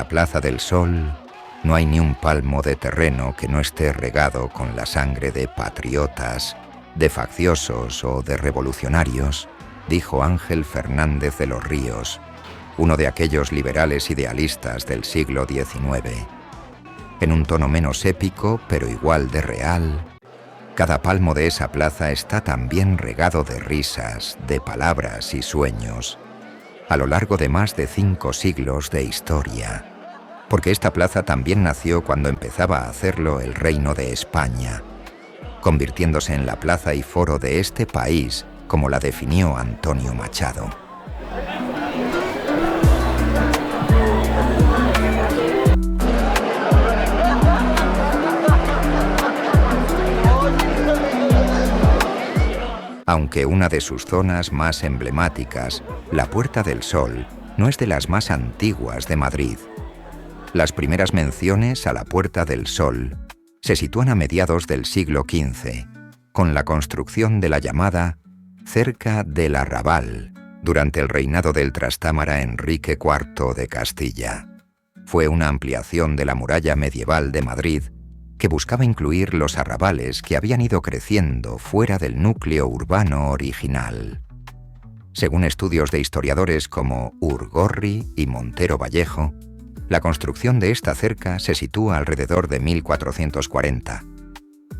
la Plaza del Sol no hay ni un palmo de terreno que no esté regado con la sangre de patriotas, de facciosos o de revolucionarios, dijo Ángel Fernández de los Ríos, uno de aquellos liberales idealistas del siglo XIX. En un tono menos épico, pero igual de real, cada palmo de esa plaza está también regado de risas, de palabras y sueños, a lo largo de más de 5 siglos de historia, porque esta plaza también nació cuando empezaba a hacerlo el Reino de España, convirtiéndose en la plaza y foro de este país, como la definió Antonio Machado. Aunque una de sus zonas más emblemáticas, la Puerta del Sol, no es de las más antiguas de Madrid. Las primeras menciones a la Puerta del Sol se sitúan a mediados del siglo XV, con la construcción de la llamada Cerca del Arrabal, durante el reinado del trastámara Enrique IV de Castilla. Fue una ampliación de la muralla medieval de Madrid que buscaba incluir los arrabales que habían ido creciendo fuera del núcleo urbano original. Según estudios de historiadores como Urgorri y Montero Vallejo, la construcción de esta cerca se sitúa alrededor de 1440.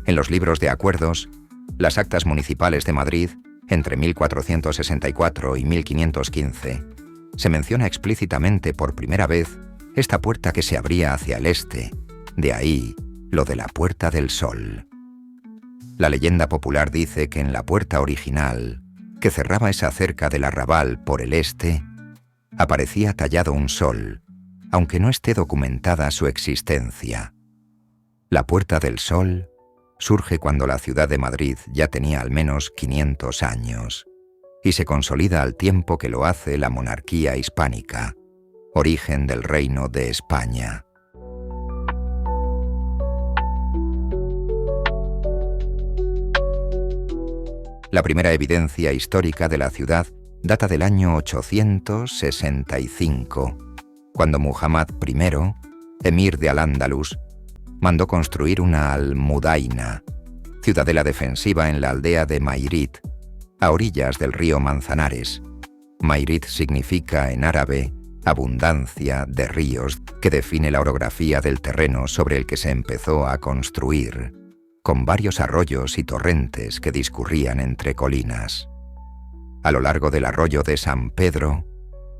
En los libros de acuerdos, las actas municipales de Madrid, entre 1464 y 1515, se menciona explícitamente por primera vez esta puerta que se abría hacia el este, de ahí lo de la Puerta del Sol. La leyenda popular dice que en la puerta original, que cerraba esa cerca del arrabal por el este, aparecía tallado un sol, aunque no esté documentada su existencia. La Puerta del Sol surge cuando la ciudad de Madrid ya tenía al menos 500 años, y se consolida al tiempo que lo hace la monarquía hispánica, origen del Reino de España. La primera evidencia histórica de la ciudad data del año 865, cuando Muhammad I, emir de Al-Ándalus, mandó construir una almudaina, ciudadela defensiva en la aldea de Mairit, a orillas del río Manzanares. Mairit significa en árabe abundancia de ríos, que define la orografía del terreno sobre el que se empezó a construir, con varios arroyos y torrentes que discurrían entre colinas. A lo largo del arroyo de San Pedro,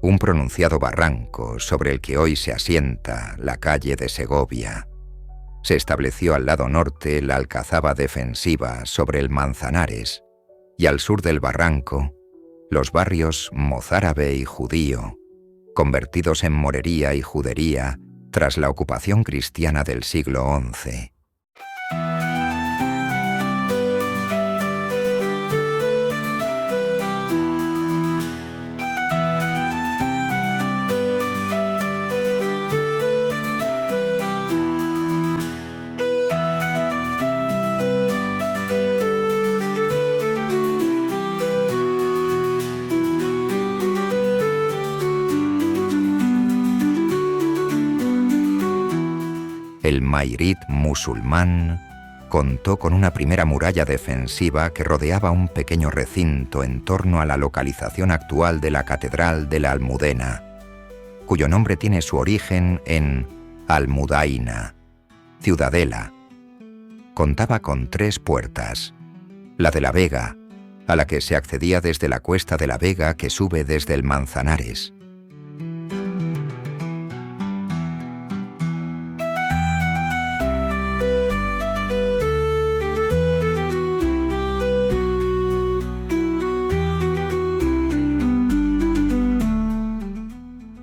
un pronunciado barranco sobre el que hoy se asienta la calle de Segovia. Se estableció al lado norte la alcazaba defensiva sobre el Manzanares, y al sur del barranco, los barrios mozárabe y judío, convertidos en morería y judería tras la ocupación cristiana del siglo XI. El Mairit musulmán contó con una primera muralla defensiva que rodeaba un pequeño recinto en torno a la localización actual de la Catedral de la Almudena, cuyo nombre tiene su origen en Almudaina, ciudadela. Contaba con 3 puertas: la de la Vega, a la que se accedía desde la cuesta de la Vega que sube desde el Manzanares;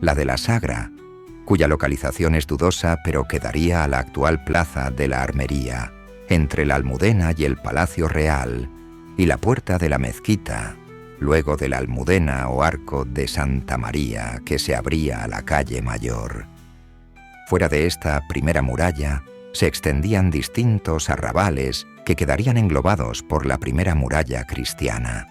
la de la Sagra, cuya localización es dudosa pero que daría a la actual plaza de la Armería, entre la Almudena y el Palacio Real, y la puerta de la Mezquita, luego de la Almudena o Arco de Santa María, que se abría a la calle Mayor. Fuera de esta primera muralla se extendían distintos arrabales que quedarían englobados por la primera muralla cristiana.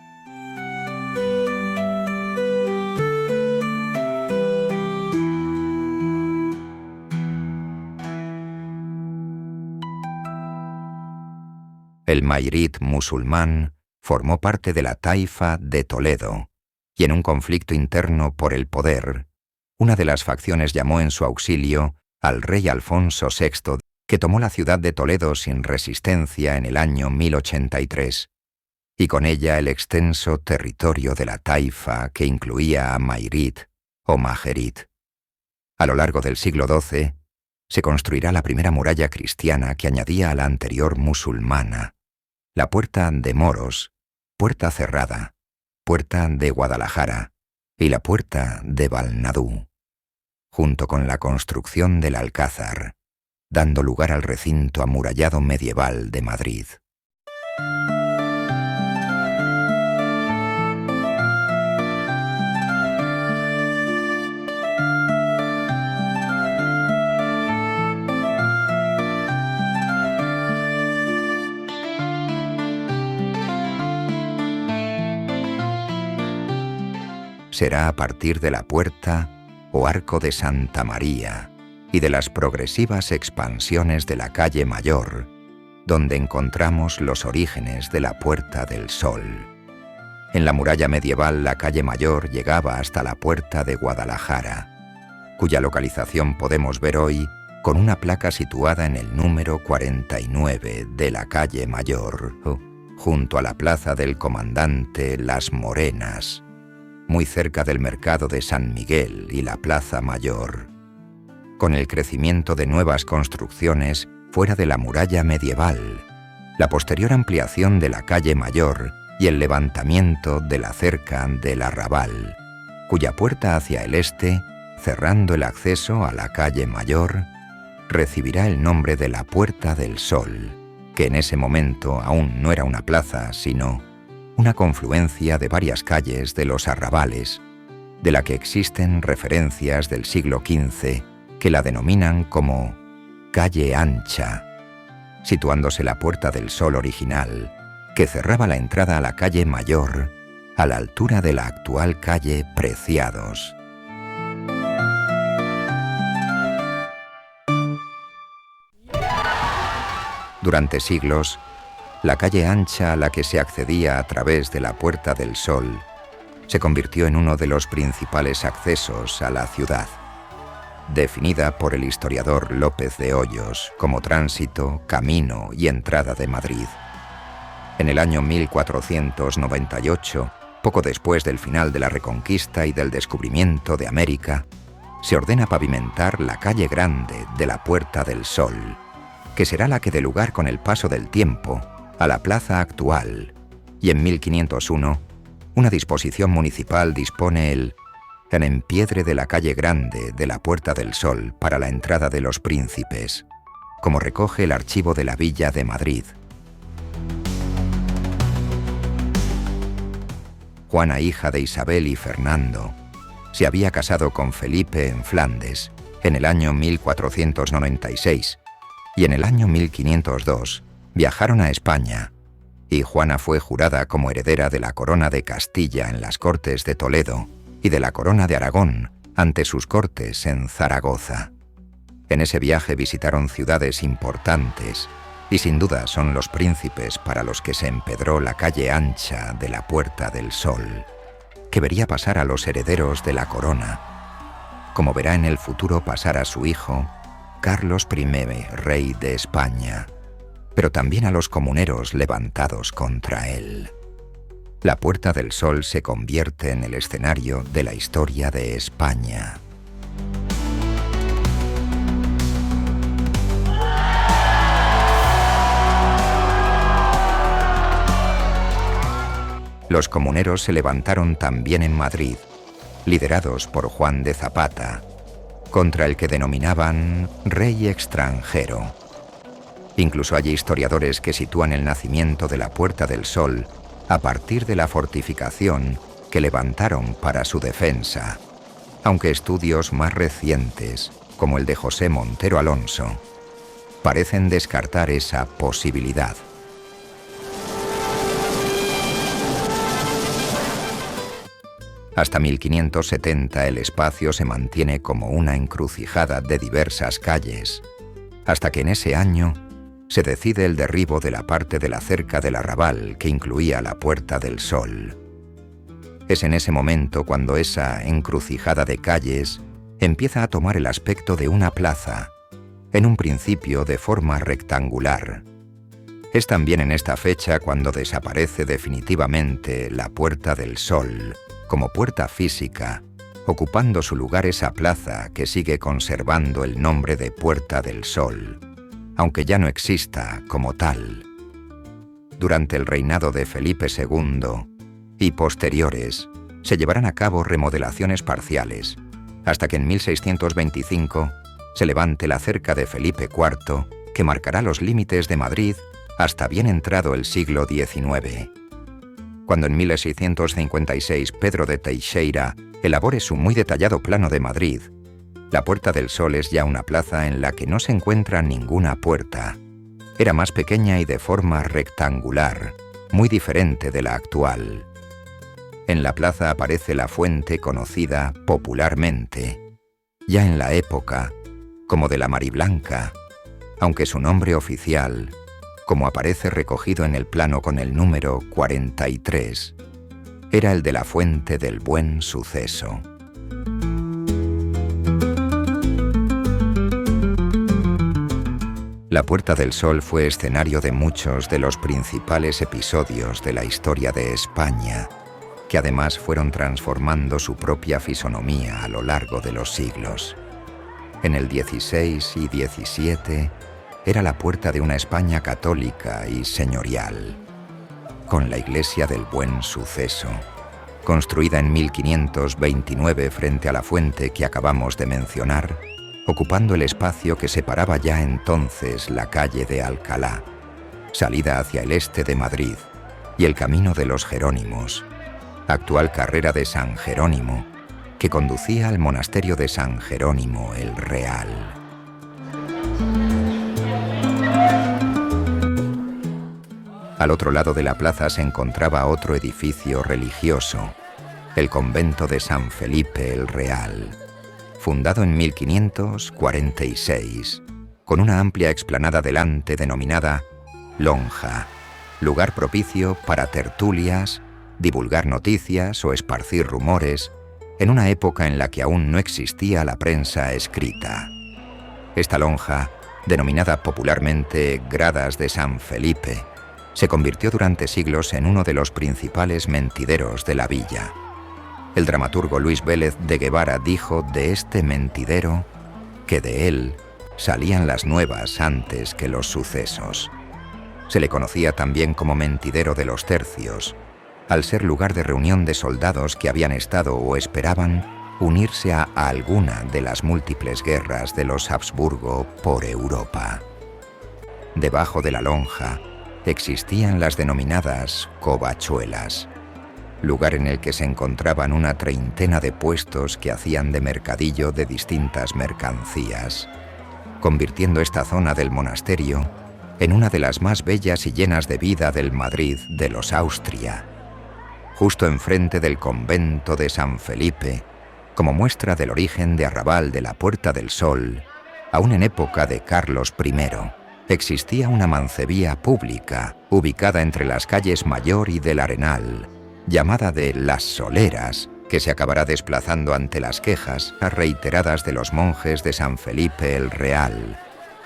El Mayrit musulmán formó parte de la taifa de Toledo, y en un conflicto interno por el poder, una de las facciones llamó en su auxilio al rey Alfonso VI, que tomó la ciudad de Toledo sin resistencia en el año 1083, y con ella el extenso territorio de la taifa que incluía a Mayrit o Majerit. A lo largo del siglo XII, se construirá la primera muralla cristiana que añadía a la anterior musulmana, la Puerta de Moros, Puerta Cerrada, Puerta de Guadalajara y la Puerta de Balnadú, junto con la construcción del Alcázar, dando lugar al recinto amurallado medieval de Madrid. Será a partir de la Puerta o Arco de Santa María y de las progresivas expansiones de la calle Mayor, donde encontramos los orígenes de la Puerta del Sol. En la muralla medieval la calle Mayor llegaba hasta la Puerta de Guadalajara, cuya localización podemos ver hoy con una placa situada en el número 49 de la calle Mayor, junto a la Plaza del Comandante Las Morenas, muy cerca del mercado de San Miguel y la Plaza Mayor. Con el crecimiento de nuevas construcciones fuera de la muralla medieval, la posterior ampliación de la calle Mayor y el levantamiento de la cerca del Arrabal, cuya puerta hacia el este, cerrando el acceso a la calle Mayor, recibirá el nombre de la Puerta del Sol, que en ese momento aún no era una plaza, sino una confluencia de varias calles de los arrabales, de la que existen referencias del siglo XV que la denominan como Calle Ancha, situándose la Puerta del Sol original, que cerraba la entrada a la calle Mayor, a la altura de la actual calle Preciados. Durante siglos, la calle ancha a la que se accedía a través de la Puerta del Sol se convirtió en uno de los principales accesos a la ciudad, definida por el historiador López de Hoyos como tránsito, camino y entrada de Madrid. En el año 1498, poco después del final de la Reconquista y del descubrimiento de América, se ordena pavimentar la calle grande de la Puerta del Sol, que será la que dé lugar con el paso del tiempo a la plaza actual, y en 1501, una disposición municipal dispone el empiedre de la calle grande de la Puerta del Sol para la entrada de los príncipes, como recoge el archivo de la Villa de Madrid. Juana, hija de Isabel y Fernando, se había casado con Felipe en Flandes en el año 1496, y en el año 1502 viajaron a España, y Juana fue jurada como heredera de la corona de Castilla en las Cortes de Toledo y de la corona de Aragón ante sus cortes en Zaragoza. En ese viaje visitaron ciudades importantes, y sin duda son los príncipes para los que se empedró la calle ancha de la Puerta del Sol, que vería pasar a los herederos de la corona, como verá en el futuro pasar a su hijo, Carlos I, rey de España, pero también a los comuneros levantados contra él. La Puerta del Sol se convierte en el escenario de la historia de España. Los comuneros se levantaron también en Madrid, liderados por Juan de Zapata, contra el que denominaban rey extranjero. Incluso hay historiadores que sitúan el nacimiento de la Puerta del Sol a partir de la fortificación que levantaron para su defensa, aunque estudios más recientes, como el de José Montero Alonso, parecen descartar esa posibilidad. Hasta 1570 el espacio se mantiene como una encrucijada de diversas calles, hasta que en ese año se decide el derribo de la parte de la cerca del arrabal que incluía la Puerta del Sol. Es en ese momento cuando esa encrucijada de calles empieza a tomar el aspecto de una plaza, en un principio de forma rectangular. Es también en esta fecha cuando desaparece definitivamente la Puerta del Sol como puerta física, ocupando su lugar esa plaza que sigue conservando el nombre de Puerta del Sol, aunque ya no exista como tal. Durante el reinado de Felipe II y posteriores, se llevarán a cabo remodelaciones parciales, hasta que en 1625 se levante la cerca de Felipe IV, que marcará los límites de Madrid hasta bien entrado el siglo XIX. Cuando en 1656 Pedro de Teixeira elabore su muy detallado plano de Madrid, la Puerta del Sol es ya una plaza en la que no se encuentra ninguna puerta. Era más pequeña y de forma rectangular, muy diferente de la actual. En la plaza aparece la fuente conocida popularmente, ya en la época, como de la Mariblanca, aunque su nombre oficial, como aparece recogido en el plano con el número 43, era el de la Fuente del Buen Suceso. La Puerta del Sol fue escenario de muchos de los principales episodios de la historia de España, que además fueron transformando su propia fisonomía a lo largo de los siglos. En el XVI y XVII era la puerta de una España católica y señorial, con la Iglesia del Buen Suceso, construida en 1529 frente a la fuente que acabamos de mencionar, ocupando el espacio que separaba ya entonces la calle de Alcalá, salida hacia el este de Madrid, y el Camino de los Jerónimos, actual carrera de San Jerónimo, que conducía al monasterio de San Jerónimo el Real. Al otro lado de la plaza se encontraba otro edificio religioso, el convento de San Felipe el Real, fundado en 1546, con una amplia explanada delante denominada lonja, lugar propicio para tertulias, divulgar noticias o esparcir rumores, en una época en la que aún no existía la prensa escrita. Esta lonja, denominada popularmente Gradas de San Felipe, se convirtió durante siglos en uno de los principales mentideros de la villa. El dramaturgo Luis Vélez de Guevara dijo de este mentidero que de él salían las nuevas antes que los sucesos. Se le conocía también como mentidero de los tercios, al ser lugar de reunión de soldados que habían estado o esperaban unirse a alguna de las múltiples guerras de los Habsburgo por Europa. Debajo de la lonja existían las denominadas covachuelas, lugar en el que se encontraban una treintena de puestos que hacían de mercadillo de distintas mercancías, convirtiendo esta zona del monasterio en una de las más bellas y llenas de vida del Madrid de los Austria, justo enfrente del convento de San Felipe, como muestra del origen de arrabal de la Puerta del Sol. Aún en época de Carlos I, existía una mancebía pública ubicada entre las calles Mayor y del Arenal, llamada de Las Soleras, que se acabará desplazando ante las quejas reiteradas de los monjes de San Felipe el Real,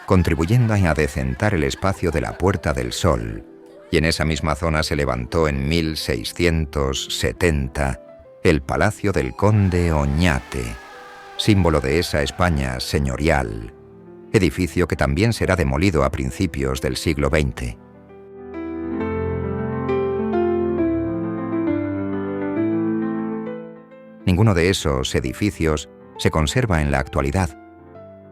contribuyendo a adecentar el espacio de la Puerta del Sol, y en esa misma zona se levantó en 1670 el Palacio del Conde Oñate, símbolo de esa España señorial, edificio que también será demolido a principios del siglo XX. Ninguno de esos edificios se conserva en la actualidad.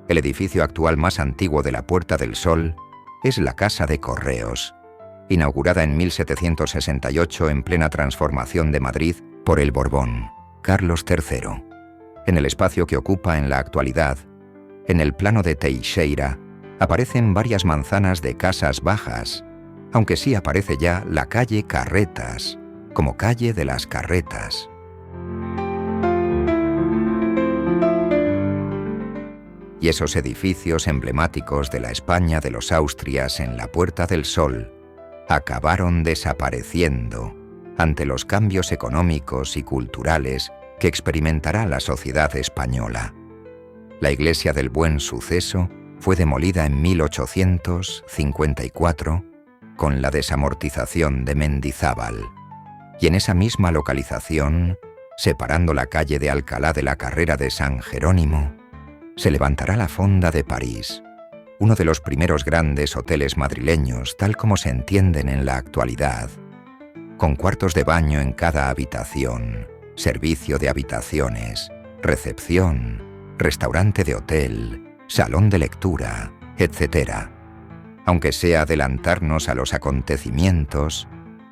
El edificio actual más antiguo de la Puerta del Sol es la Casa de Correos, inaugurada en 1768 en plena transformación de Madrid por el Borbón, Carlos III. En el espacio que ocupa en la actualidad, en el plano de Teixeira, aparecen varias manzanas de casas bajas, aunque sí aparece ya la calle Carretas, como calle de las carretas. y esos edificios emblemáticos de la España de los Austrias en la Puerta del Sol acabaron desapareciendo ante los cambios económicos y culturales que experimentará la sociedad española. La iglesia del Buen Suceso fue demolida en 1854 con la desamortización de Mendizábal, y en esa misma localización, separando la calle de Alcalá de la Carrera de San Jerónimo, se levantará la Fonda de París, uno de los primeros grandes hoteles madrileños tal como se entienden en la actualidad, con cuartos de baño en cada habitación, servicio de habitaciones, recepción, restaurante de hotel, salón de lectura, etc. Aunque sea adelantarnos a los acontecimientos,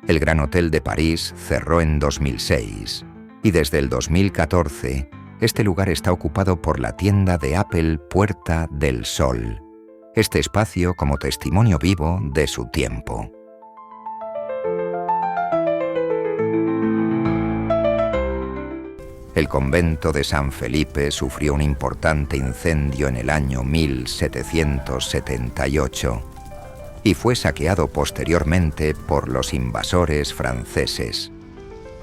el Gran Hotel de París cerró en 2006 y desde el 2014 este lugar está ocupado por la tienda de Apple Puerta del Sol, este espacio como testimonio vivo de su tiempo. El convento de San Felipe sufrió un importante incendio en el año 1778 y fue saqueado posteriormente por los invasores franceses.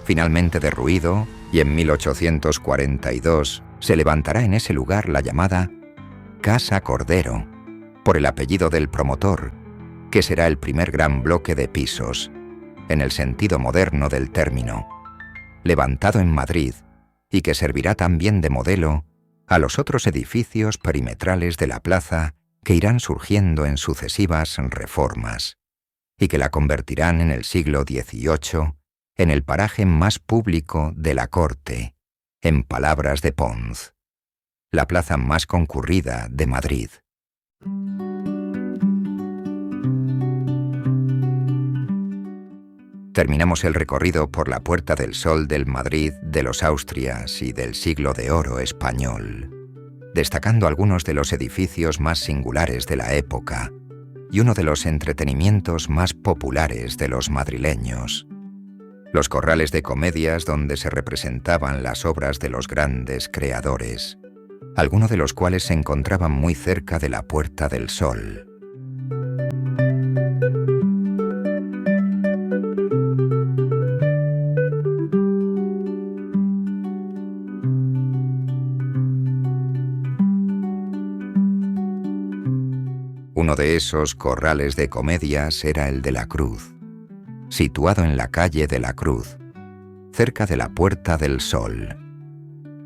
Finalmente derruido, y en 1842 se levantará en ese lugar la llamada Casa Cordero, por el apellido del promotor, que será el primer gran bloque de pisos, en el sentido moderno del término, levantado en Madrid, y que servirá también de modelo a los otros edificios perimetrales de la plaza que irán surgiendo en sucesivas reformas, y que la convertirán en el siglo XVIII en el paraje más público de la corte, en palabras de Pons, la plaza más concurrida de Madrid. Terminamos el recorrido por la Puerta del Sol del Madrid de los Austrias y del siglo de oro español, destacando algunos de los edificios más singulares de la época y uno de los entretenimientos más populares de los madrileños, los corrales de comedias donde se representaban las obras de los grandes creadores, algunos de los cuales se encontraban muy cerca de la Puerta del Sol. Uno de esos corrales de comedias era el de la Cruz, situado en la calle de la Cruz, cerca de la Puerta del Sol,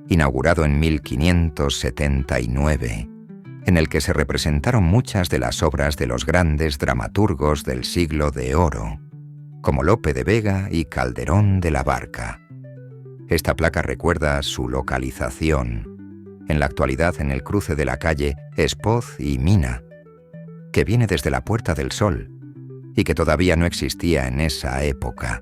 inaugurado en 1579, en el que se representaron muchas de las obras de los grandes dramaturgos del siglo de oro, como Lope de Vega y Calderón de la Barca. Esta placa recuerda su localización, en la actualidad en el cruce de la calle Espoz y Mina, que viene desde la Puerta del Sol y que todavía no existía en esa época.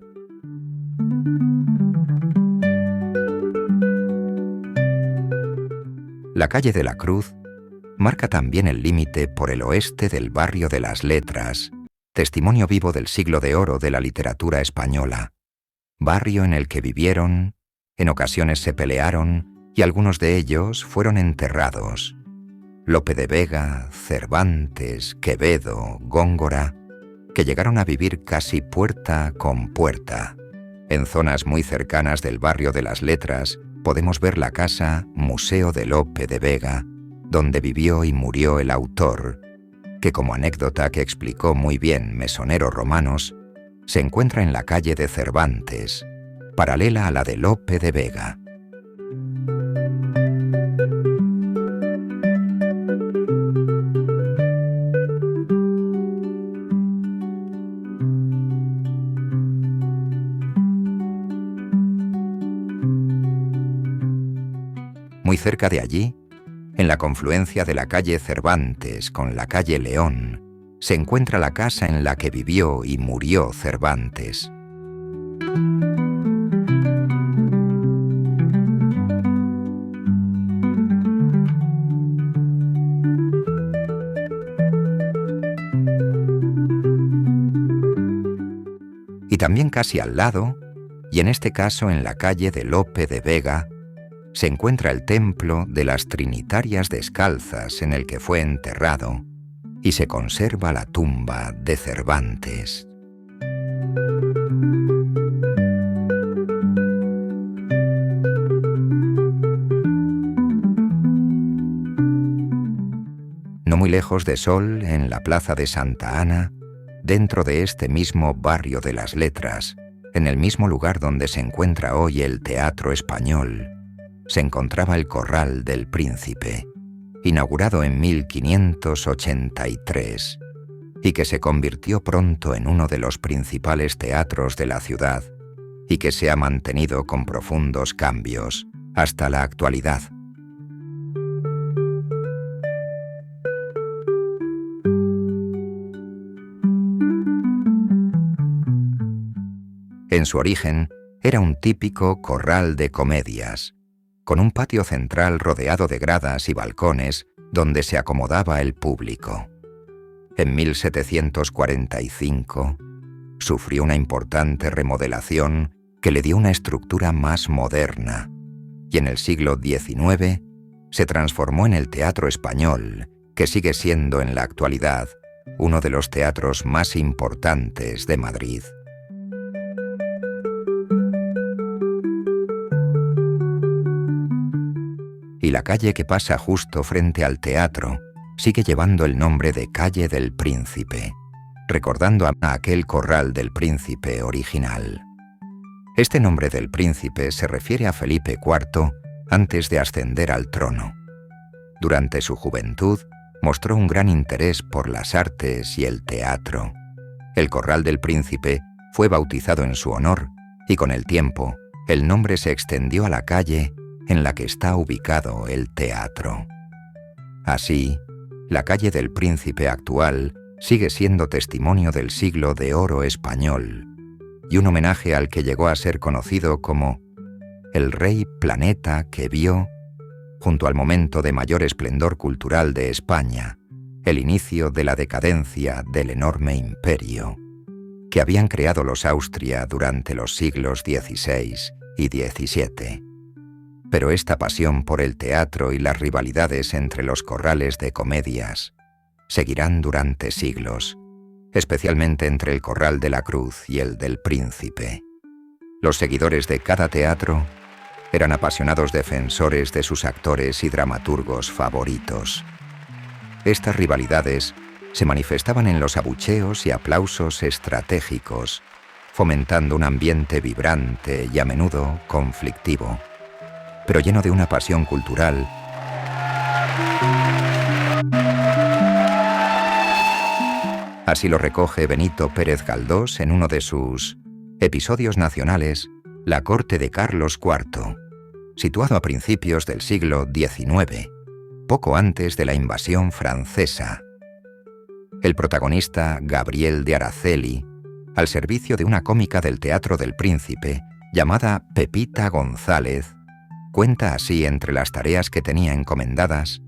La calle de la Cruz marca también el límite por el oeste del barrio de las Letras, testimonio vivo del siglo de oro de la literatura española, barrio en el que vivieron, en ocasiones se pelearon y algunos de ellos fueron enterrados. Lope de Vega, Cervantes, Quevedo, Góngora, que llegaron a vivir casi puerta con puerta. En zonas muy cercanas del barrio de las Letras podemos ver la casa Museo de Lope de Vega, donde vivió y murió el autor, que como anécdota que explicó muy bien Mesonero Romanos, se encuentra en la calle de Cervantes, paralela a la de Lope de Vega. Muy cerca de allí, en la confluencia de la calle Cervantes con la calle León, se encuentra la casa en la que vivió y murió Cervantes. Y también casi al lado, y en este caso en la calle de Lope de Vega, se encuentra el templo de las Trinitarias Descalzas en el que fue enterrado y se conserva la tumba de Cervantes. No muy lejos de Sol, en la plaza de Santa Ana, dentro de este mismo barrio de las Letras, en el mismo lugar donde se encuentra hoy el Teatro Español, se encontraba el Corral del Príncipe, inaugurado en 1583, y que se convirtió pronto en uno de los principales teatros de la ciudad y que se ha mantenido con profundos cambios hasta la actualidad. En su origen, era un típico corral de comedias, con un patio central rodeado de gradas y balcones donde se acomodaba el público. En 1745, sufrió una importante remodelación que le dio una estructura más moderna, y en el siglo XIX se transformó en el Teatro Español, que sigue siendo en la actualidad uno de los teatros más importantes de Madrid. Y la calle que pasa justo frente al teatro sigue llevando el nombre de Calle del Príncipe, recordando a aquel Corral del Príncipe original. Este nombre del príncipe se refiere a Felipe IV antes de ascender al trono. Durante su juventud mostró un gran interés por las artes y el teatro. El Corral del Príncipe fue bautizado en su honor y con el tiempo el nombre se extendió a la calle en la que está ubicado el teatro. Así, la Calle del Príncipe actual sigue siendo testimonio del siglo de oro español y un homenaje al que llegó a ser conocido como el rey planeta que vio, junto al momento de mayor esplendor cultural de España, el inicio de la decadencia del enorme imperio que habían creado los Austria durante los siglos XVI y XVII. Pero esta pasión por el teatro y las rivalidades entre los corrales de comedias seguirán durante siglos, especialmente entre el Corral de la Cruz y el del Príncipe. Los seguidores de cada teatro eran apasionados defensores de sus actores y dramaturgos favoritos. Estas rivalidades se manifestaban en los abucheos y aplausos estratégicos, fomentando un ambiente vibrante y a menudo conflictivo, pero lleno de una pasión cultural. Así lo recoge Benito Pérez Galdós en uno de sus episodios nacionales, La corte de Carlos IV, situado a principios del siglo XIX, poco antes de la invasión francesa. El protagonista, Gabriel de Araceli, al servicio de una cómica del Teatro del Príncipe, llamada Pepita González, cuenta así entre las tareas que tenía encomendadas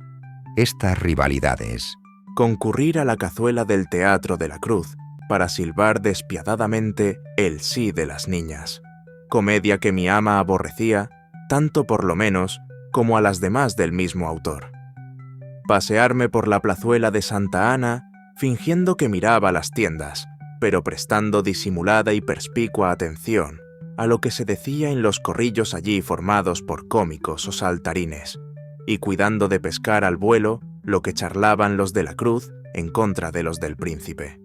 estas rivalidades. Concurrir a la cazuela del Teatro de la Cruz para silbar despiadadamente el sí de las niñas, comedia que mi ama aborrecía, tanto por lo menos como a las demás del mismo autor. Pasearme por la plazuela de Santa Ana, fingiendo que miraba las tiendas, pero prestando disimulada y perspicua atención a lo que se decía en los corrillos allí formados por cómicos o saltarines, y cuidando de pescar al vuelo lo que charlaban los de la Cruz en contra de los del Príncipe.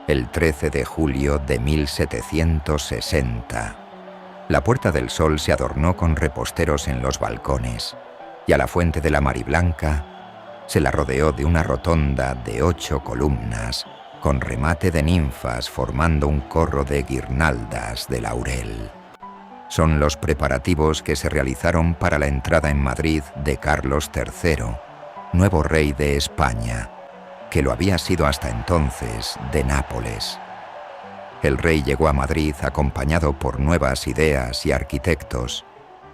El 13 de julio de 1760, la Puerta del Sol se adornó con reposteros en los balcones, y a la Fuente de la Mariblanca se la rodeó de una rotonda de 8 columnas, con remate de ninfas formando un corro de guirnaldas de laurel. Son los preparativos que se realizaron para la entrada en Madrid de Carlos III, nuevo rey de España, que lo había sido hasta entonces de Nápoles. El rey llegó a Madrid acompañado por nuevas ideas y arquitectos,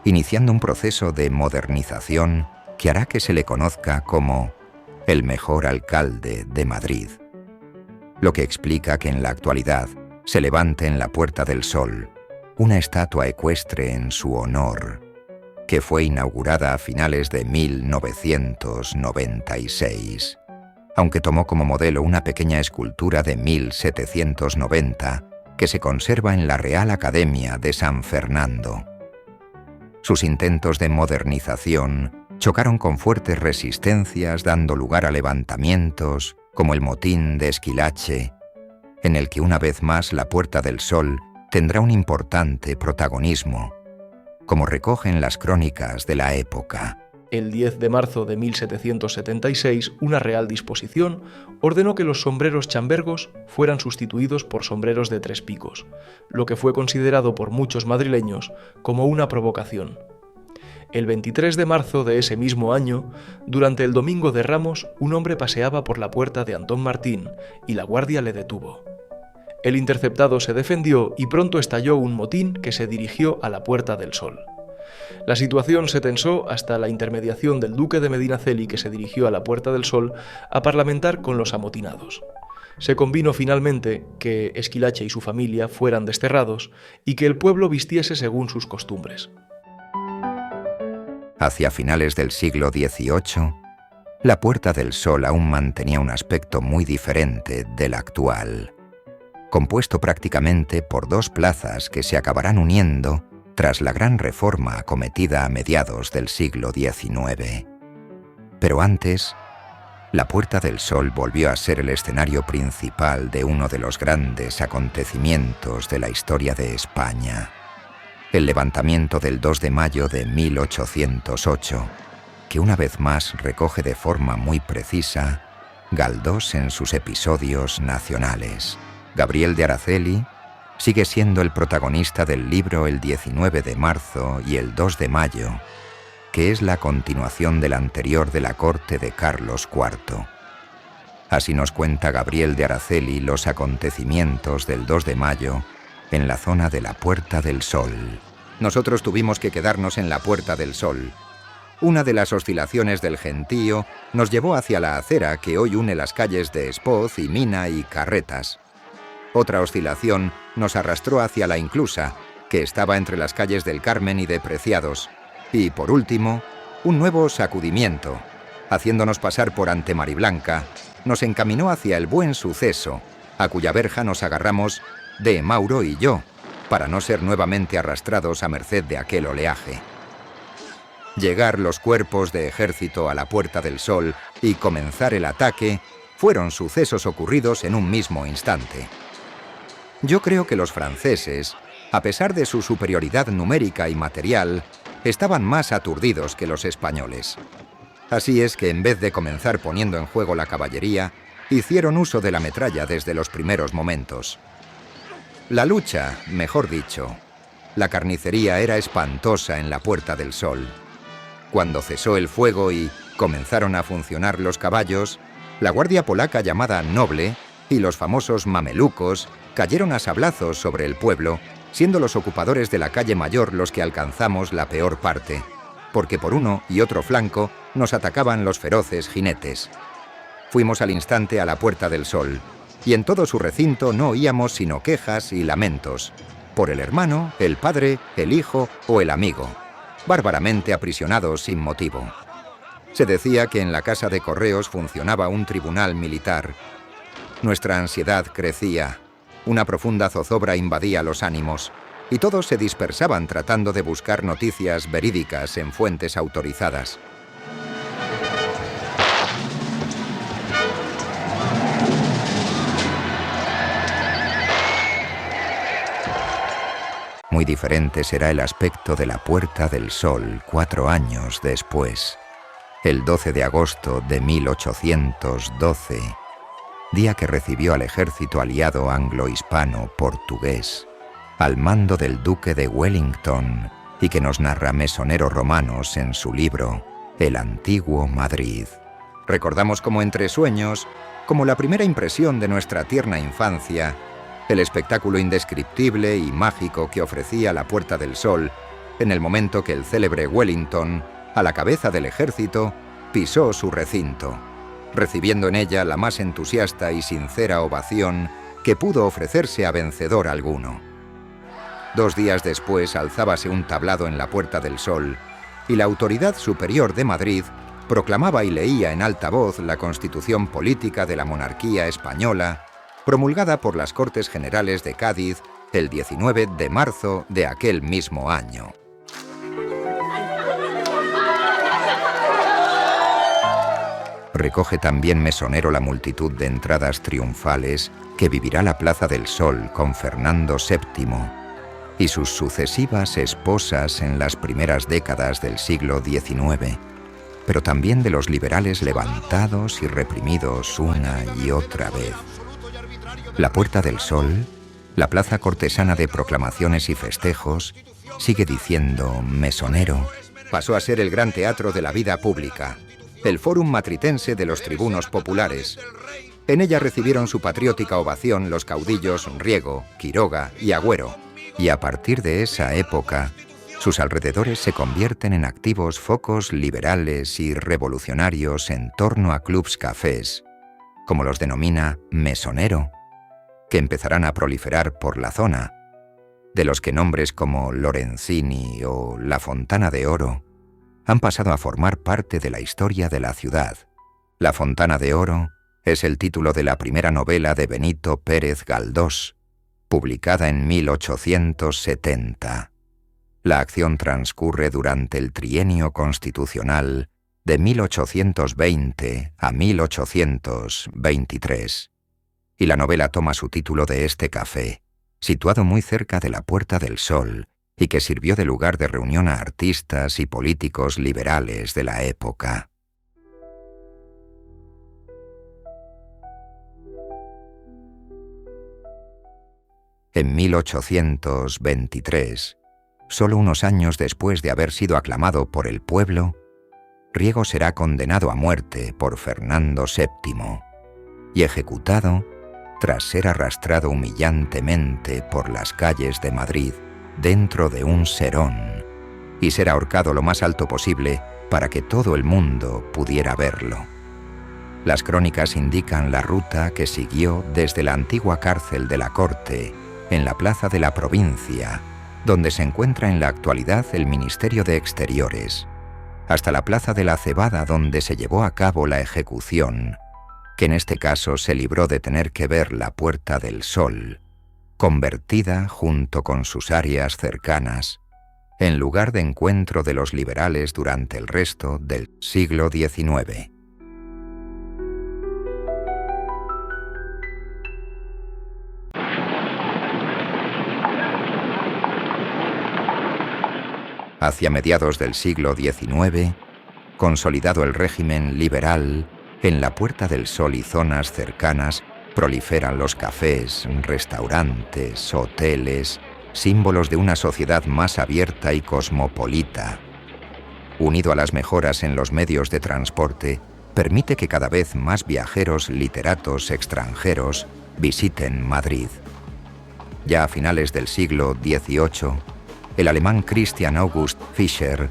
iniciando un proceso de modernización que hará que se le conozca como el mejor alcalde de Madrid, lo que explica que en la actualidad se levante en la Puerta del Sol una estatua ecuestre en su honor, que fue inaugurada a finales de 1996, aunque tomó como modelo una pequeña escultura de 1790 que se conserva en la Real Academia de San Fernando. Sus intentos de modernización chocaron con fuertes resistencias, dando lugar a levantamientos como el motín de Esquilache, en el que una vez más la Puerta del Sol tendrá un importante protagonismo, como recogen las crónicas de la época. El 10 de marzo de 1776, una real disposición ordenó que los sombreros chambergos fueran sustituidos por sombreros de 3 picos, lo que fue considerado por muchos madrileños como una provocación. El 23 de marzo de ese mismo año, durante el Domingo de Ramos, un hombre paseaba por la puerta de Antón Martín y la guardia le detuvo. El interceptado se defendió y pronto estalló un motín que se dirigió a la Puerta del Sol. La situación se tensó hasta la intermediación del duque de Medinaceli, que se dirigió a la Puerta del Sol a parlamentar con los amotinados. Se convino finalmente que Esquilache y su familia fueran desterrados y que el pueblo vistiese según sus costumbres. Hacia finales del siglo XVIII, la Puerta del Sol aún mantenía un aspecto muy diferente del actual, compuesto prácticamente por 2 plazas que se acabarán uniendo tras la gran reforma acometida a mediados del siglo XIX. Pero antes, la Puerta del Sol volvió a ser el escenario principal de uno de los grandes acontecimientos de la historia de España, el levantamiento del 2 de mayo de 1808, que una vez más recoge de forma muy precisa Galdós en sus episodios nacionales. Gabriel de Araceli sigue siendo el protagonista del libro el 19 de marzo y el 2 de mayo, que es la continuación del anterior de la corte de Carlos IV. Así nos cuenta Gabriel de Araceli los acontecimientos del 2 de mayo en la zona de la Puerta del Sol. Nosotros tuvimos que quedarnos en la Puerta del Sol. Una de las oscilaciones del gentío nos llevó hacia la acera que hoy une las calles de Espoz y Mina y Carretas. Otra oscilación nos arrastró hacia la Inclusa, que estaba entre las calles del Carmen y de Preciados. Y, por último, un nuevo sacudimiento, haciéndonos pasar por ante Mariblanca, nos encaminó hacia el Buen Suceso, a cuya verja nos agarramos de Mauro y yo, para no ser nuevamente arrastrados a merced de aquel oleaje. Llegar los cuerpos de ejército a la Puerta del Sol y comenzar el ataque fueron sucesos ocurridos en un mismo instante. Yo creo que los franceses, a pesar de su superioridad numérica y material, estaban más aturdidos que los españoles. Así es que en vez de comenzar poniendo en juego la caballería, hicieron uso de la metralla desde los primeros momentos. La lucha, mejor dicho, la carnicería era espantosa en la Puerta del Sol. Cuando cesó el fuego y comenzaron a funcionar los caballos, la guardia polaca llamada Noble y los famosos mamelucos cayeron a sablazos sobre el pueblo, siendo los ocupadores de la calle Mayor los que alcanzamos la peor parte, porque por uno y otro flanco nos atacaban los feroces jinetes. Fuimos al instante a la Puerta del Sol, y en todo su recinto no oíamos sino quejas y lamentos, por el hermano, el padre, el hijo o el amigo, bárbaramente aprisionados sin motivo. Se decía que en la casa de correos funcionaba un tribunal militar. Nuestra ansiedad crecía, una profunda zozobra invadía los ánimos, y todos se dispersaban tratando de buscar noticias verídicas en fuentes autorizadas. Muy diferente será el aspecto de la Puerta del Sol 4 años después, el 12 de agosto de 1812, día que recibió al ejército aliado anglo-hispano-portugués, al mando del duque de Wellington, y que nos narra Mesonero Romanos en su libro El Antiguo Madrid. Recordamos como entre sueños, como la primera impresión de nuestra tierna infancia, el espectáculo indescriptible y mágico que ofrecía la Puerta del Sol en el momento que el célebre Wellington, a la cabeza del ejército, pisó su recinto, recibiendo en ella la más entusiasta y sincera ovación que pudo ofrecerse a vencedor alguno. 2 días después alzábase un tablado en la Puerta del Sol y la autoridad superior de Madrid proclamaba y leía en alta voz la Constitución Política de la Monarquía Española, promulgada por las Cortes Generales de Cádiz el 19 de marzo de aquel mismo año. Recoge también Mesonero la multitud de entradas triunfales que vivirá la Plaza del Sol con Fernando VII y sus sucesivas esposas en las primeras décadas del siglo XIX, pero también de los liberales levantados y reprimidos una y otra vez. La Puerta del Sol, la plaza cortesana de proclamaciones y festejos, sigue diciendo Mesonero, pasó a ser el gran teatro de la vida pública, el fórum matritense de los tribunos populares. En ella recibieron su patriótica ovación los caudillos Riego, Quiroga y Agüero, y a partir de esa época, sus alrededores se convierten en activos focos liberales y revolucionarios en torno a clubs cafés, como los denomina Mesonero, que empezarán a proliferar por la zona, de los que nombres como Lorenzini o La Fontana de Oro han pasado a formar parte de la historia de la ciudad. La Fontana de Oro es el título de la primera novela de Benito Pérez Galdós, publicada en 1870. La acción transcurre durante el trienio constitucional de 1820 a 1823, y la novela toma su título de este café, situado muy cerca de la Puerta del Sol y que sirvió de lugar de reunión a artistas y políticos liberales de la época. En 1823, solo unos años después de haber sido aclamado por el pueblo, Riego será condenado a muerte por Fernando VII y ejecutado tras ser arrastrado humillantemente por las calles de Madrid dentro de un serón y ser ahorcado lo más alto posible para que todo el mundo pudiera verlo. Las crónicas indican la ruta que siguió desde la antigua cárcel de la Corte, en la Plaza de la Provincia, donde se encuentra en la actualidad el Ministerio de Exteriores, hasta la Plaza de la Cebada, donde se llevó a cabo la ejecución, que en este caso se libró de tener que ver la Puerta del Sol, convertida, junto con sus áreas cercanas, en lugar de encuentro de los liberales durante el resto del siglo XIX. Hacia mediados del siglo XIX, consolidado el régimen liberal, en la Puerta del Sol y zonas cercanas proliferan los cafés, restaurantes, hoteles, símbolos de una sociedad más abierta y cosmopolita. Unido a las mejoras en los medios de transporte, permite que cada vez más viajeros literatos extranjeros visiten Madrid. Ya a finales del siglo XVIII, el alemán Christian August Fischer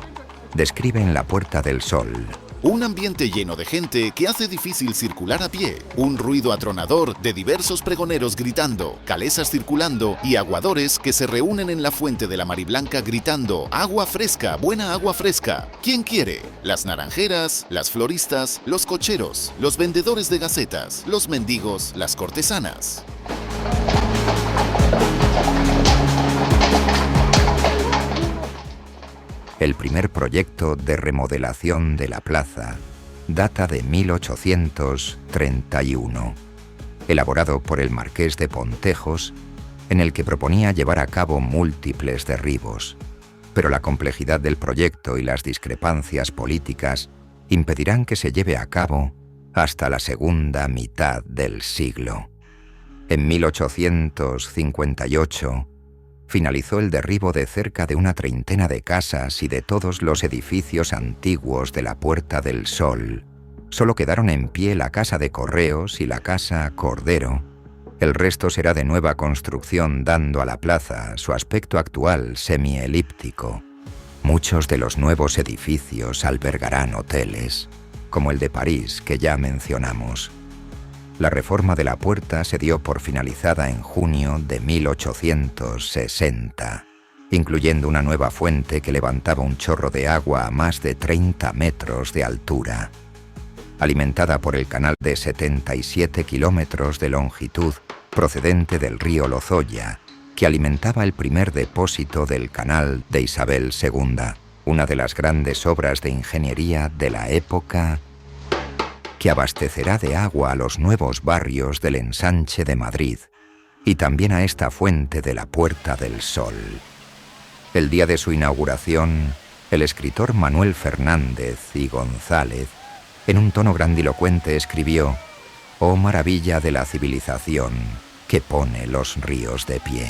describe en la Puerta del Sol: un ambiente lleno de gente que hace difícil circular a pie, un ruido atronador de diversos pregoneros gritando, calesas circulando y aguadores que se reúnen en la fuente de la Mariblanca gritando «agua fresca, buena agua fresca». ¿Quién quiere? Las naranjeras, las floristas, los cocheros, los vendedores de gacetas, los mendigos, las cortesanas. El primer proyecto de remodelación de la plaza data de 1831, elaborado por el marqués de Pontejos, en el que proponía llevar a cabo múltiples derribos, pero la complejidad del proyecto y las discrepancias políticas impedirán que se lleve a cabo hasta la segunda mitad del siglo. En 1858, finalizó el derribo de cerca de una treintena de casas y de todos los edificios antiguos de la Puerta del Sol. Solo quedaron en pie la Casa de Correos y la Casa Cordero. El resto será de nueva construcción, dando a la plaza su aspecto actual semielíptico. Muchos de los nuevos edificios albergarán hoteles, como el de París que ya mencionamos. La reforma de la puerta se dio por finalizada en junio de 1860. incluyendo una nueva fuente que levantaba un chorro de agua a más de 30 metros de altura. Alimentada por el canal de 77 kilómetros de longitud procedente del río Lozoya, que alimentaba el primer depósito del canal de Isabel II, una de las grandes obras de ingeniería de la época, que abastecerá de agua a los nuevos barrios del Ensanche de Madrid y también a esta fuente de la Puerta del Sol. El día de su inauguración, el escritor Manuel Fernández y González, en un tono grandilocuente, escribió: «Oh maravilla de la civilización que pone los ríos de pie».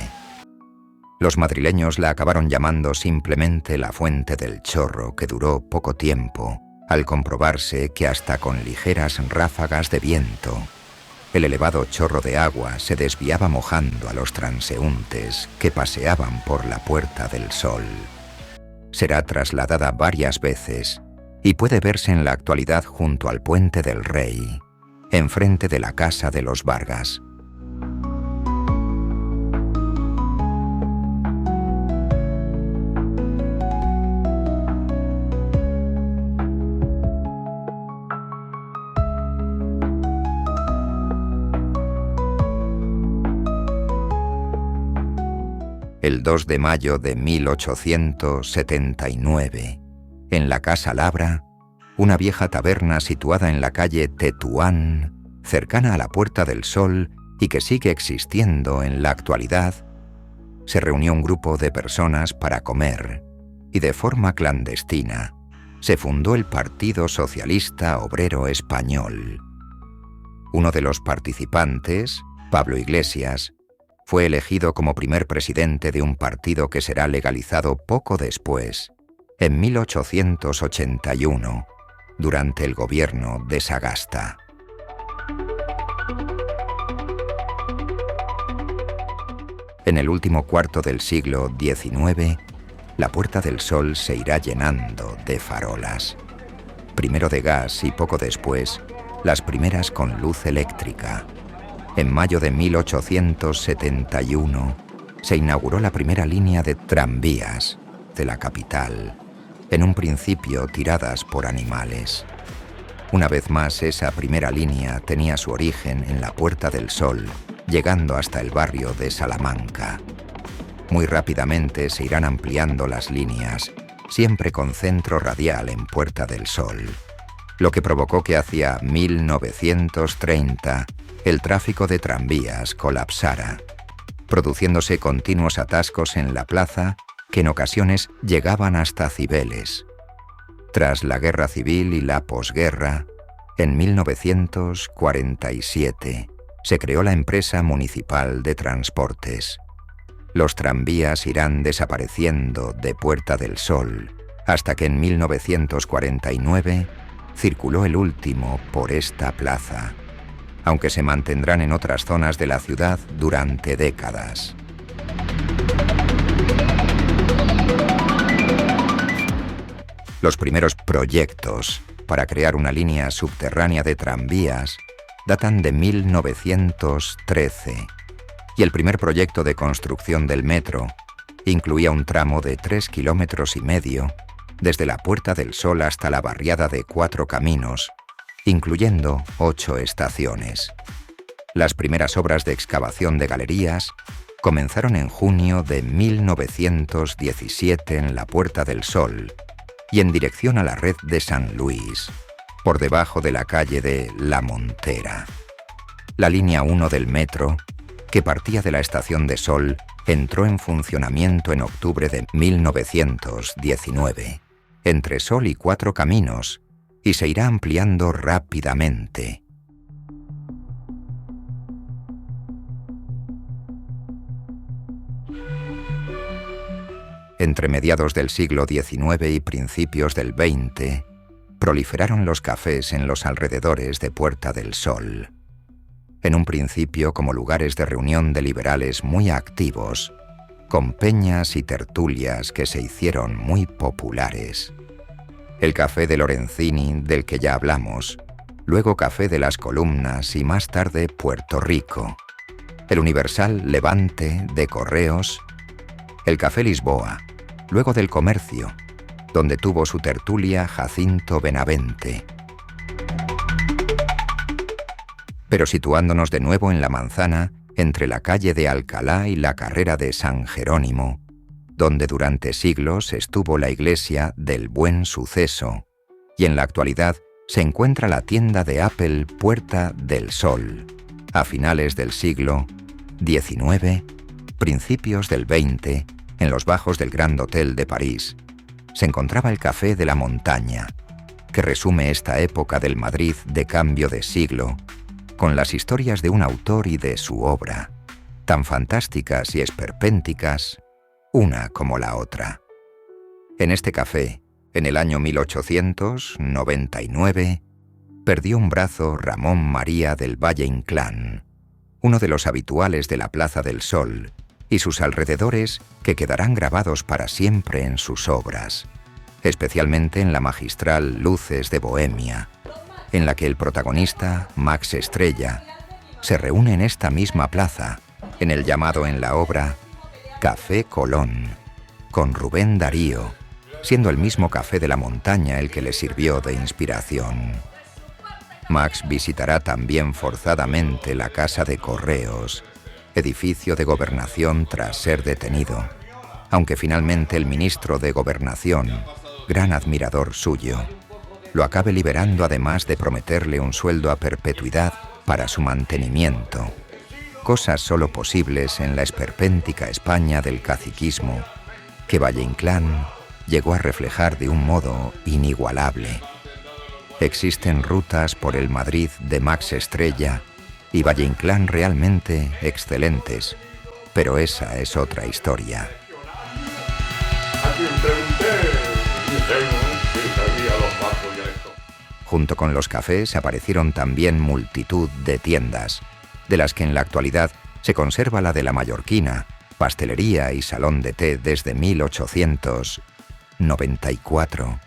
Los madrileños la acabaron llamando simplemente la Fuente del Chorro, que duró poco tiempo, al comprobarse que hasta con ligeras ráfagas de viento, el elevado chorro de agua se desviaba mojando a los transeúntes que paseaban por la Puerta del Sol. Será trasladada varias veces y puede verse en la actualidad junto al Puente del Rey, enfrente de la Casa de los Vargas. El 2 de mayo de 1879, en la Casa Labra, una vieja taberna situada en la calle Tetuán, cercana a la Puerta del Sol y que sigue existiendo en la actualidad, se reunió un grupo de personas para comer y de forma clandestina se fundó el Partido Socialista Obrero Español. Uno de los participantes, Pablo Iglesias, fue elegido como primer presidente de un partido que será legalizado poco después, en 1881, durante el gobierno de Sagasta. En el último cuarto del siglo XIX, la Puerta del Sol se irá llenando de farolas, primero de gas y poco después, las primeras con luz eléctrica. En mayo de 1871 se inauguró la primera línea de tranvías de la capital, en un principio tiradas por animales. Una vez más, esa primera línea tenía su origen en la Puerta del Sol, llegando hasta el barrio de Salamanca. Muy rápidamente se irán ampliando las líneas, siempre con centro radial en Puerta del Sol, lo que provocó que hacia 1930 el tráfico de tranvías colapsara, produciéndose continuos atascos en la plaza que en ocasiones llegaban hasta Cibeles. Tras la Guerra Civil y la posguerra, en 1947 se creó la empresa municipal de transportes. Los tranvías irán desapareciendo de Puerta del Sol hasta que en 1949 circuló el último por esta plaza, aunque se mantendrán en otras zonas de la ciudad durante décadas. Los primeros proyectos para crear una línea subterránea de tranvías datan de 1913, y el primer proyecto de construcción del metro incluía un tramo de 3,5 kilómetros desde la Puerta del Sol hasta la barriada de Cuatro Caminos, incluyendo 8 estaciones. Las primeras obras de excavación de galerías comenzaron en junio de 1917 en la Puerta del Sol y en dirección a la red de San Luis, por debajo de la calle de La Montera. La línea 1 del metro, que partía de la Estación de Sol, entró en funcionamiento en octubre de 1919, entre Sol y Cuatro Caminos, y se irá ampliando rápidamente. Entre mediados del siglo XIX y principios del XX, proliferaron los cafés en los alrededores de Puerta del Sol. En un principio como lugares de reunión de liberales muy activos, con peñas y tertulias que se hicieron muy populares. El Café de Lorenzini, del que ya hablamos, luego Café de las Columnas y más tarde Puerto Rico, el Universal Levante de Correos, el Café Lisboa, luego del Comercio, donde tuvo su tertulia Jacinto Benavente. Pero situándonos de nuevo en la manzana, entre la calle de Alcalá y la carrera de San Jerónimo, donde durante siglos estuvo la iglesia del Buen Suceso, y en la actualidad se encuentra la tienda de Apple Puerta del Sol, a finales del siglo XIX, principios del XX, en los bajos del Grand Hotel de París, se encontraba el Café de la Montaña, que resume esta época del Madrid de cambio de siglo, con las historias de un autor y de su obra, tan fantásticas y esperpénticas, una como la otra. En este café, en el año 1899, perdió un brazo Ramón María del Valle Inclán, uno de los habituales de la Plaza del Sol, y sus alrededores que quedarán grabados para siempre en sus obras, especialmente en la magistral Luces de Bohemia, en la que el protagonista, Max Estrella, se reúne en esta misma plaza, en el llamado en la obra Café Colón, con Rubén Darío, siendo el mismo Café de la Montaña el que le sirvió de inspiración. Max visitará también forzadamente la Casa de Correos, edificio de gobernación tras ser detenido, aunque finalmente el ministro de Gobernación, gran admirador suyo, lo acabe liberando, además de prometerle un sueldo a perpetuidad para su mantenimiento, cosas solo posibles en la esperpéntica España del caciquismo, que Valle Inclán llegó a reflejar de un modo inigualable. Existen rutas por el Madrid de Max Estrella y Valle Inclán realmente excelentes, pero esa es otra historia. Junto con los cafés aparecieron también multitud de tiendas, de las que en la actualidad se conserva la de la Mallorquina, pastelería y salón de té desde 1894,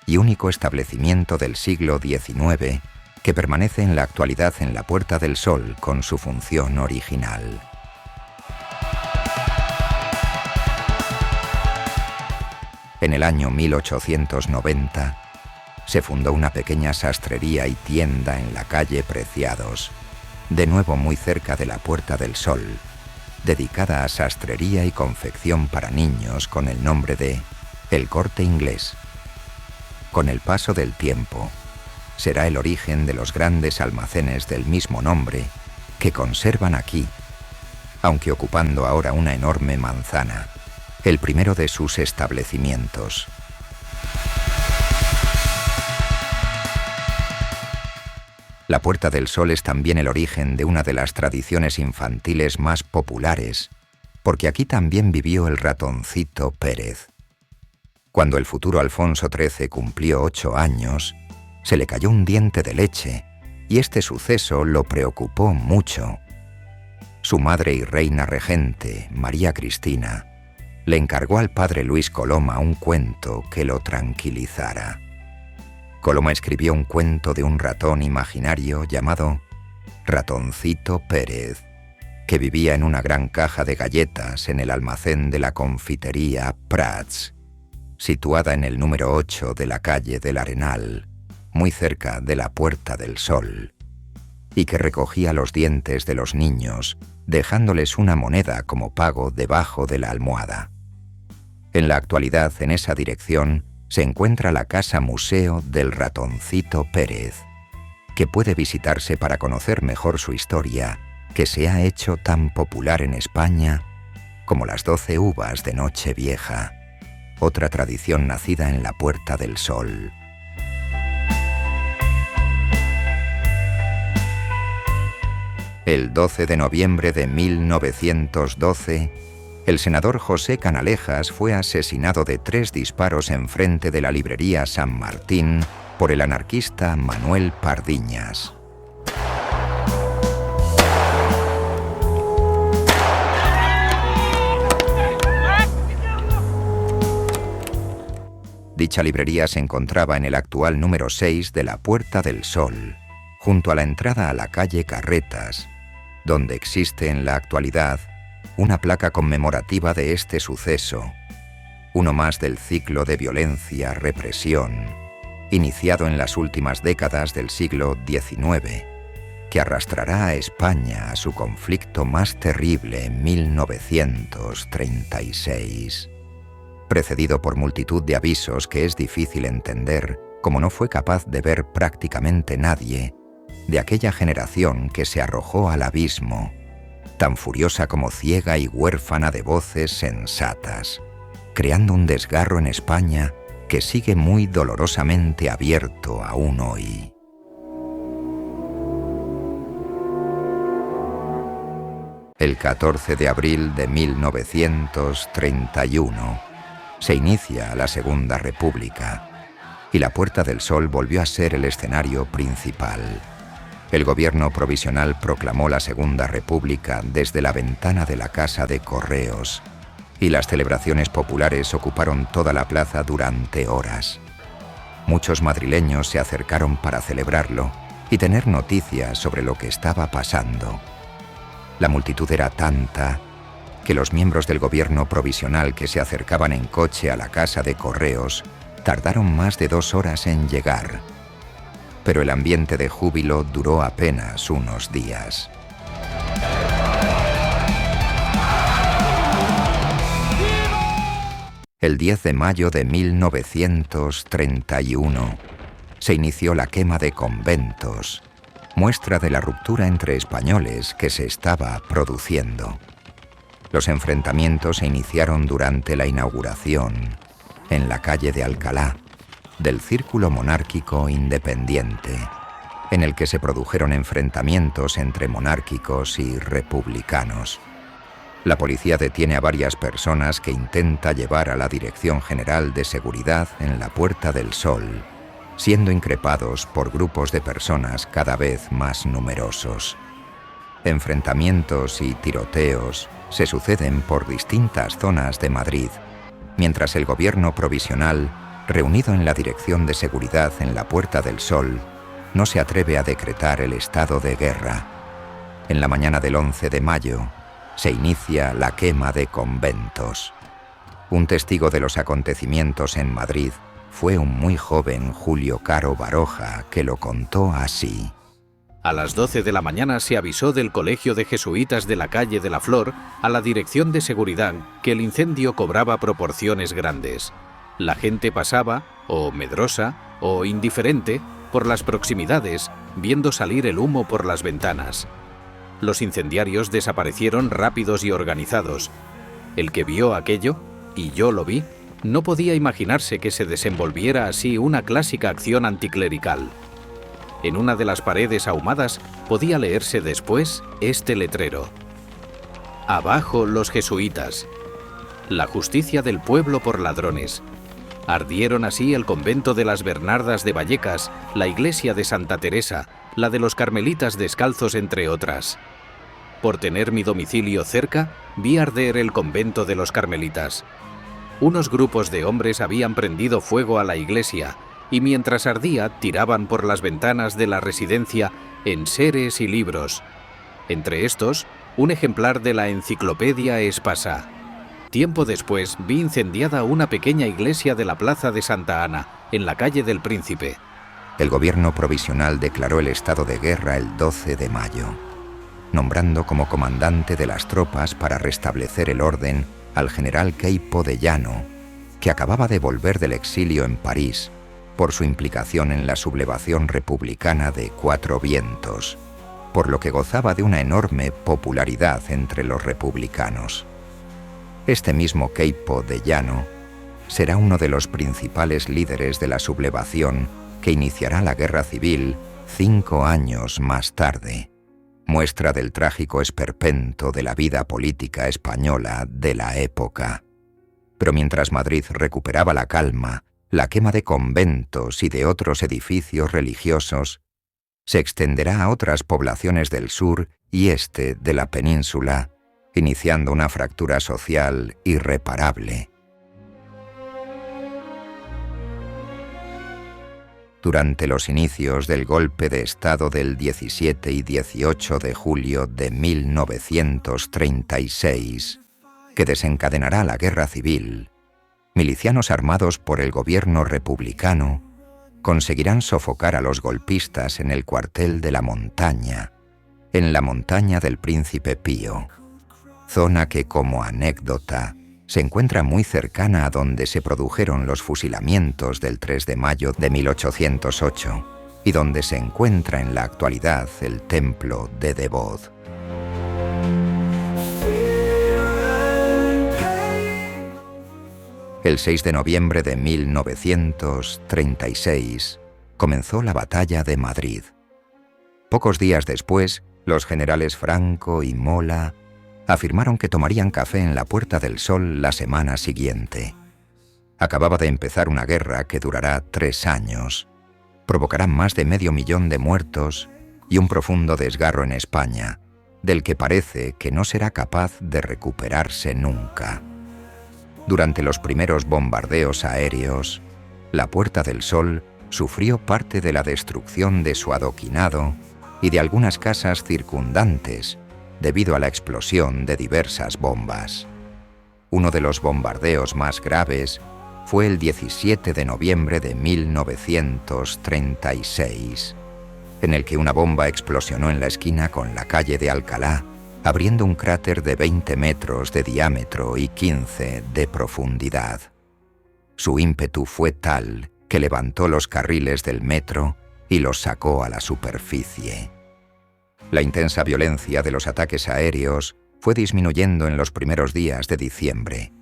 y único establecimiento del siglo XIX que permanece en la actualidad en la Puerta del Sol con su función original. En el año 1890 se fundó una pequeña sastrería y tienda en la calle Preciados, de nuevo muy cerca de la Puerta del Sol, dedicada a sastrería y confección para niños con el nombre de El Corte Inglés. Con el paso del tiempo, será el origen de los grandes almacenes del mismo nombre que conservan aquí, aunque ocupando ahora una enorme manzana, el primero de sus establecimientos. La Puerta del Sol es también el origen de una de las tradiciones infantiles más populares, porque aquí también vivió el ratoncito Pérez. Cuando el futuro Alfonso XIII cumplió 8 años, se le cayó un diente de leche, y este suceso lo preocupó mucho. Su madre y reina regente, María Cristina, le encargó al padre Luis Coloma un cuento que lo tranquilizara. Coloma escribió un cuento de un ratón imaginario llamado Ratoncito Pérez, que vivía en una gran caja de galletas en el almacén de la confitería Prats, situada en el número 8 de la calle del Arenal, muy cerca de la Puerta del Sol, y que recogía los dientes de los niños, dejándoles una moneda como pago debajo de la almohada. En la actualidad, en esa dirección, se encuentra la Casa Museo del Ratoncito Pérez, que puede visitarse para conocer mejor su historia, que se ha hecho tan popular en España como las 12 uvas de Nochevieja, otra tradición nacida en la Puerta del Sol. El 12 de noviembre de 1912, el senador José Canalejas fue asesinado de 3 disparos enfrente de la librería San Martín por el anarquista Manuel Pardiñas. Dicha librería se encontraba en el actual número 6 de la Puerta del Sol, junto a la entrada a la calle Carretas, donde existe en la actualidad una placa conmemorativa de este suceso, uno más del ciclo de violencia-represión, iniciado en las últimas décadas del siglo XIX, que arrastrará a España a su conflicto más terrible en 1936, precedido por multitud de avisos que es difícil entender, como no fue capaz de ver prácticamente nadie, de aquella generación que se arrojó al abismo, tan furiosa como ciega y huérfana de voces sensatas, creando un desgarro en España que sigue muy dolorosamente abierto aún hoy. El 14 de abril de 1931 se inicia la Segunda República y la Puerta del Sol volvió a ser el escenario principal. El gobierno provisional proclamó la Segunda República desde la ventana de la Casa de Correos y las celebraciones populares ocuparon toda la plaza durante horas. Muchos madrileños se acercaron para celebrarlo y tener noticias sobre lo que estaba pasando. La multitud era tanta que los miembros del gobierno provisional que se acercaban en coche a la Casa de Correos tardaron más de 2 horas en llegar. Pero el ambiente de júbilo duró apenas unos días. El 10 de mayo de 1931 se inició la quema de conventos, muestra de la ruptura entre españoles que se estaba produciendo. Los enfrentamientos se iniciaron durante la inauguración, en la calle de Alcalá, del Círculo Monárquico Independiente, en el que se produjeron enfrentamientos entre monárquicos y republicanos. La policía detiene a varias personas que intenta llevar a la Dirección General de Seguridad en la Puerta del Sol, siendo increpados por grupos de personas cada vez más numerosos. Enfrentamientos y tiroteos se suceden por distintas zonas de Madrid, mientras el gobierno provisional, reunido en la Dirección de Seguridad en la Puerta del Sol, no se atreve a decretar el estado de guerra. En la mañana del 11 de mayo se inicia la quema de conventos. Un testigo de los acontecimientos en Madrid fue un muy joven Julio Caro Baroja, que lo contó así. A las 12 de la mañana se avisó del Colegio de Jesuitas de la calle de la Flor a la Dirección de Seguridad que el incendio cobraba proporciones grandes. La gente pasaba, o medrosa, o indiferente, por las proximidades, viendo salir el humo por las ventanas. Los incendiarios desaparecieron rápidos y organizados. El que vio aquello, y yo lo vi, no podía imaginarse que se desenvolviera así una clásica acción anticlerical. En una de las paredes ahumadas podía leerse después este letrero: Abajo los jesuitas. La justicia del pueblo por ladrones. Ardieron así el convento de las Bernardas de Vallecas, la iglesia de Santa Teresa, la de los Carmelitas Descalzos, entre otras. Por tener mi domicilio cerca, vi arder el convento de los Carmelitas. Unos grupos de hombres habían prendido fuego a la iglesia y mientras ardía tiraban por las ventanas de la residencia enseres y libros. Entre estos, un ejemplar de la Enciclopedia Espasa. Tiempo después vi incendiada una pequeña iglesia de la Plaza de Santa Ana, en la calle del Príncipe. El gobierno provisional declaró el estado de guerra el 12 de mayo, nombrando como comandante de las tropas para restablecer el orden al general Queipo de Llano, que acababa de volver del exilio en París por su implicación en la sublevación republicana de Cuatro Vientos, por lo que gozaba de una enorme popularidad entre los republicanos. Este mismo Queipo de Llano será uno de los principales líderes de la sublevación que iniciará la guerra civil 5 años más tarde, muestra del trágico esperpento de la vida política española de la época. Pero mientras Madrid recuperaba la calma, la quema de conventos y de otros edificios religiosos se extenderá a otras poblaciones del sur y este de la península, iniciando una fractura social irreparable. durante los inicios del golpe de Estado del 17 y 18 de julio de 1936, que desencadenará la guerra civil, milicianos armados por el gobierno republicano conseguirán sofocar a los golpistas en el cuartel de La Montaña, en la montaña del Príncipe Pío, zona que, como anécdota, se encuentra muy cercana a donde se produjeron los fusilamientos del 3 de mayo de 1808 y donde se encuentra en la actualidad el templo de Devot. El 6 de noviembre de 1936 comenzó la Batalla de Madrid. Pocos días después, los generales Franco y Mola afirmaron que tomarían café en la Puerta del Sol la semana siguiente. Acababa de empezar una guerra que durará 3 años, provocará más de 500.000 de muertos y un profundo desgarro en España, del que parece que no será capaz de recuperarse nunca. Durante los primeros bombardeos aéreos, la Puerta del Sol sufrió parte de la destrucción de su adoquinado y de algunas casas circundantes debido a la explosión de diversas bombas. Uno de los bombardeos más graves fue el 17 de noviembre de 1936, en el que una bomba explosionó en la esquina con la calle de Alcalá, abriendo un cráter de 20 metros de diámetro y 15 de profundidad. Su ímpetu fue tal que levantó los carriles del metro y los sacó a la superficie. La intensa violencia de los ataques aéreos fue disminuyendo en los primeros días de diciembre,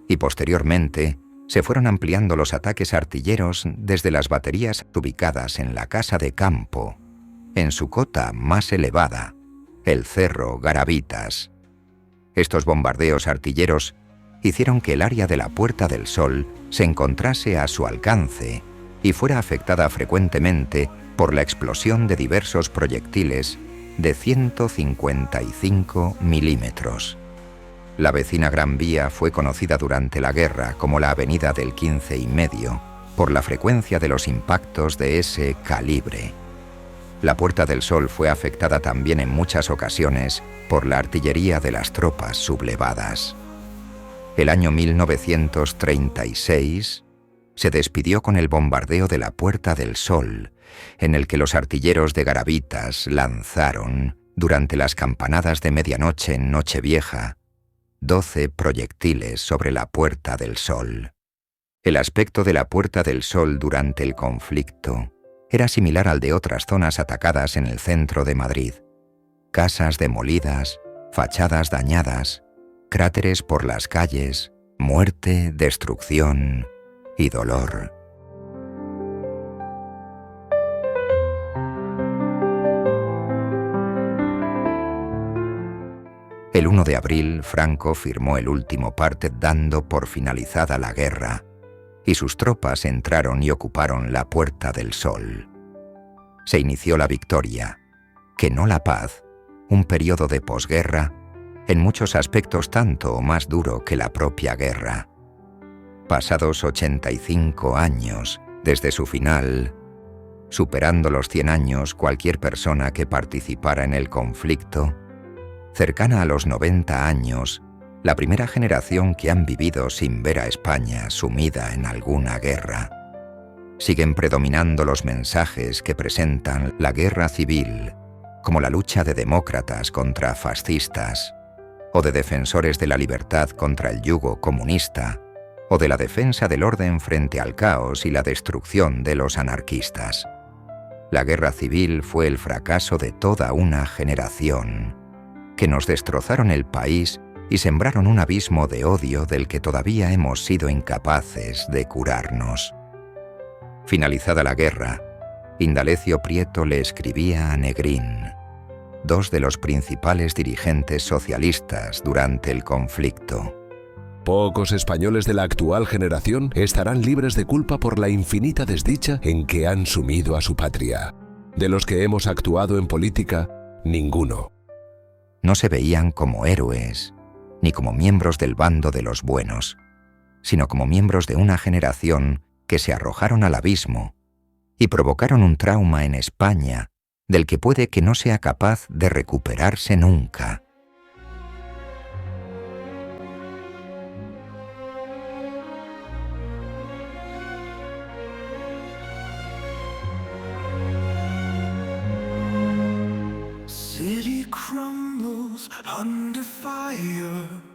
y posteriormente se fueron ampliando los ataques artilleros desde las baterías ubicadas en la Casa de Campo, en su cota más elevada, el Cerro Garavitas. Estos bombardeos artilleros hicieron que el área de la Puerta del Sol se encontrase a su alcance y fuera afectada frecuentemente por la explosión de diversos proyectiles de 155 milímetros. La vecina Gran Vía fue conocida durante la guerra como la Avenida del 15 y medio por la frecuencia de los impactos de ese calibre. La Puerta del Sol fue afectada también en muchas ocasiones por la artillería de las tropas sublevadas. El año 1936 se despidió con el bombardeo de la Puerta del Sol, en el que los artilleros de Garavitas lanzaron, durante las campanadas de medianoche en Nochevieja, 12 proyectiles sobre la Puerta del Sol. El aspecto de la Puerta del Sol durante el conflicto era similar al de otras zonas atacadas en el centro de Madrid: casas demolidas, fachadas dañadas, cráteres por las calles, muerte, destrucción y dolor. El 1 de abril, Franco firmó el último parte dando por finalizada la guerra, y sus tropas entraron y ocuparon la Puerta del Sol. Se inició la victoria, que no la paz, un periodo de posguerra, en muchos aspectos tanto o más duro que la propia guerra. Pasados 85 años desde su final, superando los 100 años cualquier persona que participara en el conflicto, cercana a los 90 años, la primera generación que han vivido sin ver a España sumida en alguna guerra. Siguen predominando los mensajes que presentan la guerra civil como la lucha de demócratas contra fascistas, o de defensores de la libertad contra el yugo comunista, o de la defensa del orden frente al caos y la destrucción de los anarquistas. La guerra civil fue el fracaso de toda una generación, que nos destrozaron el país y sembraron un abismo de odio del que todavía hemos sido incapaces de curarnos. Finalizada la guerra, Indalecio Prieto le escribía a Negrín, dos de los principales dirigentes socialistas durante el conflicto: pocos españoles de la actual generación estarán libres de culpa por la infinita desdicha en que han sumido a su patria. De los que hemos actuado en política, ninguno. No se veían como héroes, ni como miembros del bando de los buenos, sino como miembros de una generación que se arrojaron al abismo, y provocaron un trauma en España del que puede que no sea capaz de recuperarse nunca. City crumbles under fire.